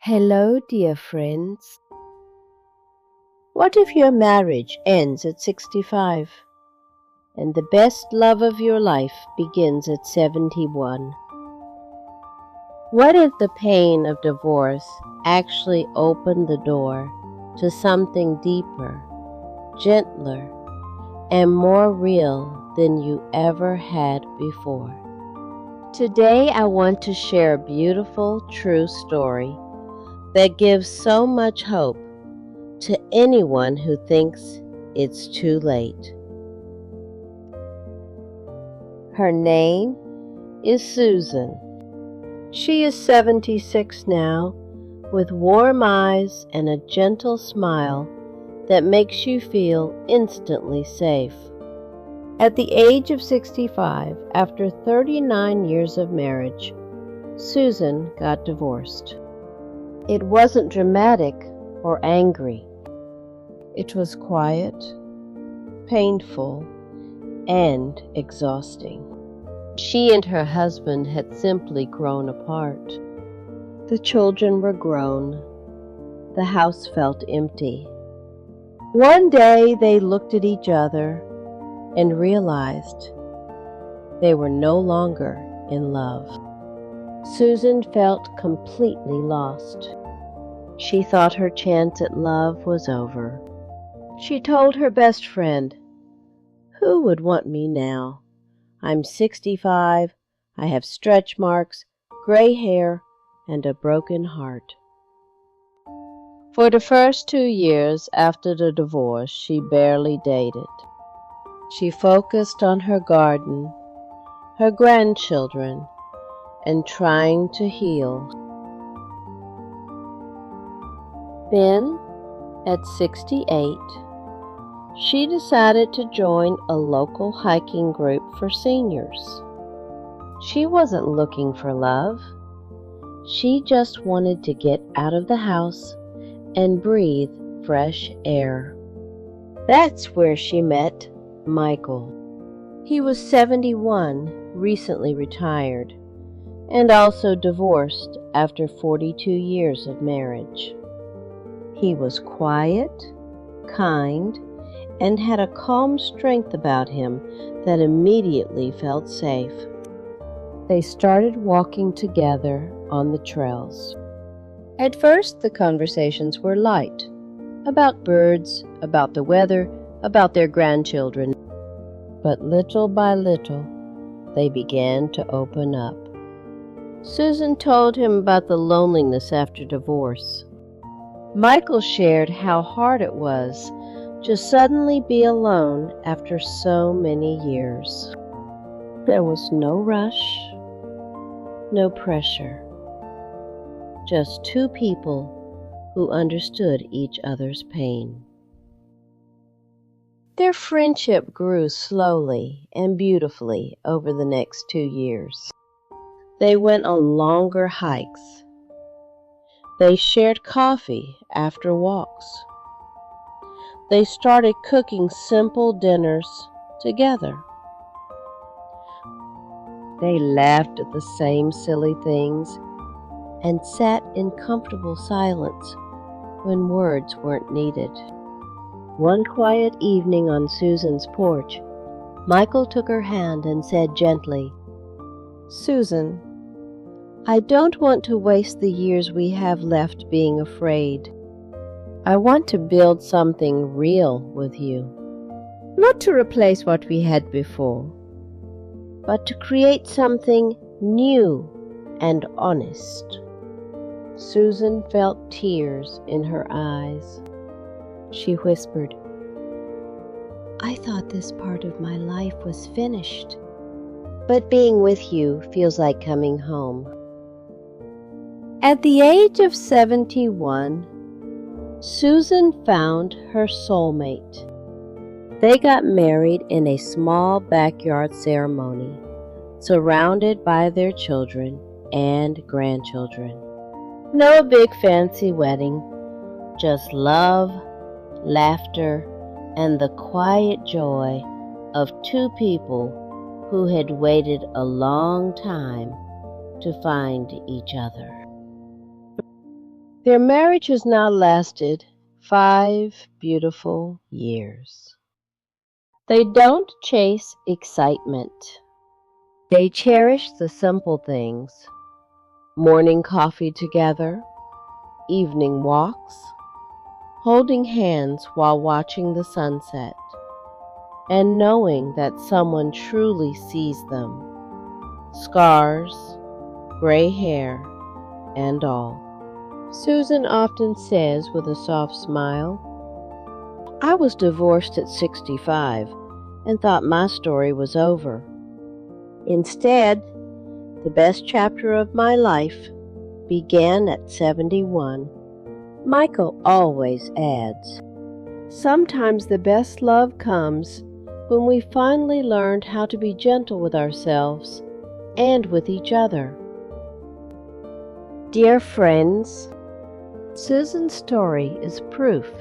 Hello, dear friends. What if your marriage ends at 65 and the best love of your life begins at 71? What if the pain of divorce actually opened the door to something deeper, gentler, and more real than you ever had before? Today I want to share a beautiful, true story that gives so much hope to anyone who thinks it's too late. Her name is Susan. She is 76 now, with warm eyes and a gentle smile that makes you feel instantly safe. At the age of 65, after 39 years of marriage, Susan got divorced. It wasn't dramatic or angry. It was quiet, painful, and exhausting. She and her husband had simply grown apart. The children were grown. The house felt empty. One day they looked at each other and realized they were no longer in love. Susan felt completely lost. She thought her chance at love was over. She told her best friend, "Who would want me now? I'm 65, I have stretch marks, gray hair, and a broken heart." For the first 2 years after the divorce, she barely dated. She focused on her garden, her grandchildren, and trying to heal. Then, at 68, she decided to join a local hiking group for seniors. She wasn't looking for love. She just wanted to get out of the house and breathe fresh air. That's where she met Michael. He was 71, recently retired, and also divorced after 42 years of marriage. He was quiet, kind, and had a calm strength about him that immediately felt safe. They started walking together on the trails. At first, the conversations were light, about birds, about the weather, about their grandchildren. But little by little, they began to open up. Susan told him about the loneliness after divorce. Michael shared how hard it was to suddenly be alone after so many years. There was no rush, no pressure, just two people who understood each other's pain. Their friendship grew slowly and beautifully over the next 2 years. They went on longer hikes. They shared coffee after walks. They started cooking simple dinners together. They laughed at the same silly things and sat in comfortable silence when words weren't needed. One quiet evening on Susan's porch, Michael took her hand and said gently, "Susan, I don't want to waste the years we have left being afraid. I want to build something real with you. Not to replace what we had before, but to create something new and honest." Susan felt tears in her eyes. She whispered, "I thought this part of my life was finished, but being with you feels like coming home." At the age of 71, Susan found her soulmate. They got married in a small backyard ceremony, surrounded by their children and grandchildren. No big fancy wedding, just love, laughter, and the quiet joy of two people who had waited a long time to find each other. Their marriage has now lasted 5 beautiful years. They don't chase excitement. They cherish the simple things: morning coffee together, evening walks, holding hands while watching the sunset, and knowing that someone truly sees them, scars, gray hair, and all. Susan often says with a soft smile, "I was divorced at 65 and thought my story was over. Instead, the best chapter of my life began at 71. Michael always adds, "Sometimes the best love comes when we finally learned how to be gentle with ourselves and with each other." Dear friends, Susan's story is proof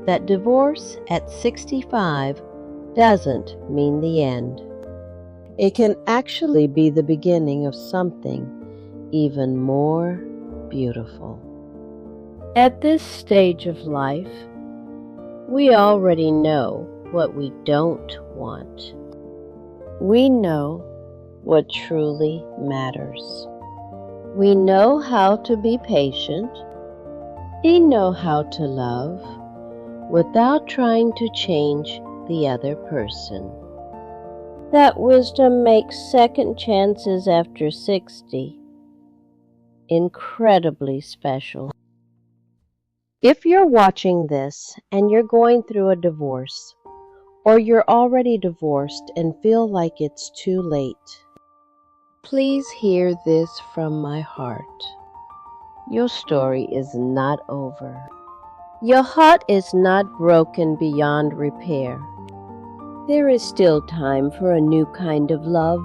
that divorce at 65 doesn't mean the end. It can actually be the beginning of something even more beautiful. At this stage of life, we already know what we don't want. We know what truly matters. We know how to be patient. We know how to love without trying to change the other person. That wisdom makes second chances after 60 incredibly special. If you're watching this and you're going through a divorce, or you're already divorced and feel like it's too late, please hear this from my heart. Your story is not over. Your heart is not broken beyond repair. There is still time for a new kind of love,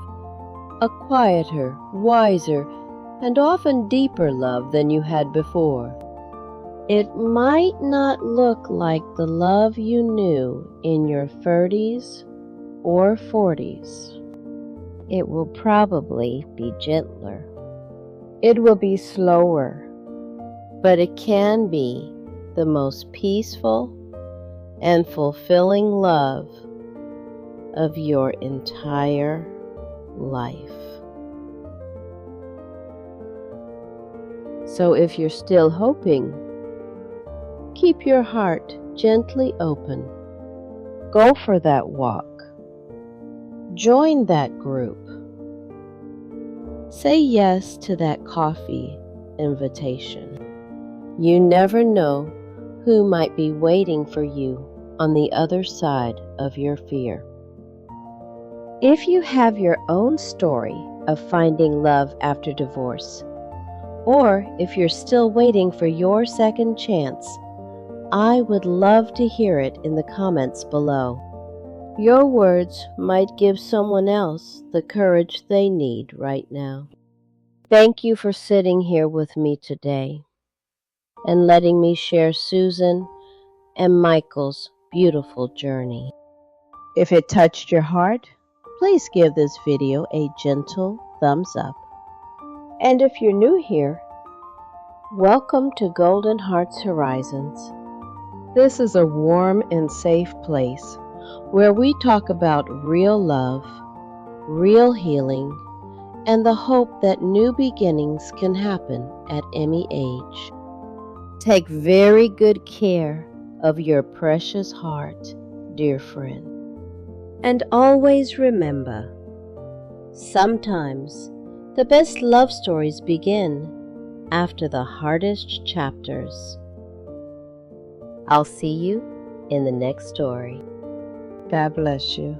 a quieter, wiser, and often deeper love than you had before. It might not look like the love you knew in your 30s or 40s. It will probably be gentler. It will be slower, but it can be the most peaceful and fulfilling love of your entire life. So if you're still hoping, keep your heart gently open. Go for that walk. Join that group. Say yes to that coffee invitation. You never know who might be waiting for you on the other side of your fear. If you have your own story of finding love after divorce, or if you're still waiting for your second chance, I would love to hear it in the comments below. Your words might give someone else the courage they need right now. Thank you for sitting here with me today and letting me share Susan and Michael's beautiful journey. If it touched your heart, please give this video a gentle thumbs up. And if you're new here, welcome to Golden Hearts Horizons. This is a warm and safe place where we talk about real love, real healing, and the hope that new beginnings can happen at any age. Take very good care of your precious heart, dear friend. And always remember, sometimes the best love stories begin after the hardest chapters. I'll see you in the next story. God bless you.